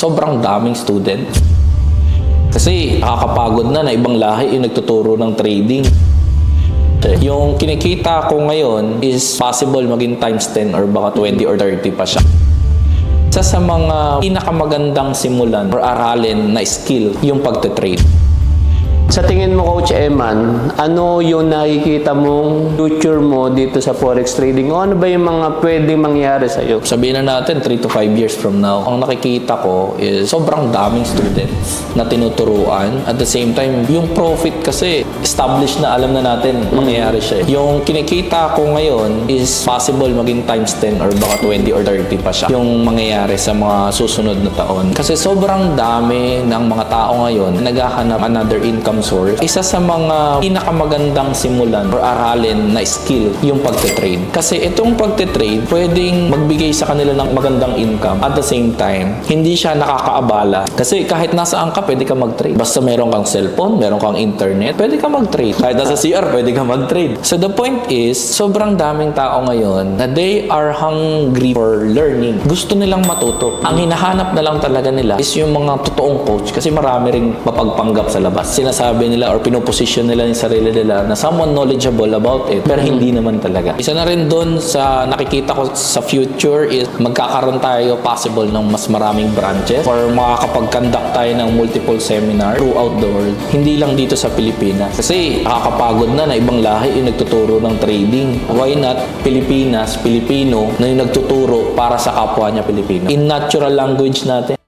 Sobrang daming student. Kasi nakakapagod na ibang lahi yung nagtuturo ng trading. Yung kinikita ko ngayon is possible maging times 10 or baka 20 or 30 pa siya. Isa sa mga pinakamagandang simulan or aralin na skill yung pagte-trade. Sa tingin mo, Coach Eman, ano yung nakikita mong future mo dito sa forex trading? O ano ba yung mga pwedeng mangyari sa'yo? Sabihin na natin 3 to 5 years from now, ang nakikita ko is sobrang daming students na tinuturuan. At the same time, yung profit kasi established na, alam na natin mangyayari siya. Yung kinikita ko ngayon is possible maging times 10 or baka 20 or 30 pa siya yung mangyayari sa mga susunod na taon. Kasi sobrang dami ng mga tao ngayon na naghahanap another income source. Isa sa mga pinakamagandang simulan or aralin na skill yung pagte-trade. Kasi itong pagte-trade pwedeng magbigay sa kanila ng magandang income. At the same time, hindi siya nakakaabala. Kasi kahit nasaan ka, pwede ka mag-trade. Basta meron kang cellphone, meron kang internet, pwede ka mag-trade. Kahit nasa CR, pwede ka mag-trade. So the point is, sobrang daming tao ngayon na they are hungry for learning. Gusto nilang matuto. Ang hinahanap na lang talaga nila is yung mga totoong coach. Kasi marami ring mapagpanggap sa labas. Sinasabi nila or pinoposition nila yung sarili nila na someone knowledgeable about it, pero hindi naman talaga. Isa na rin doon sa nakikita ko sa future is magkakaroon tayo possible ng mas maraming branches or makakapag-conduct tayo ng multiple seminar throughout the world. Hindi lang dito sa Pilipinas. Kasi nakakapagod na ibang lahi yung nagtuturo ng trading. Why not Pilipinas, Pilipino na yung nagtuturo para sa kapwa niya Pilipino? In natural language natin.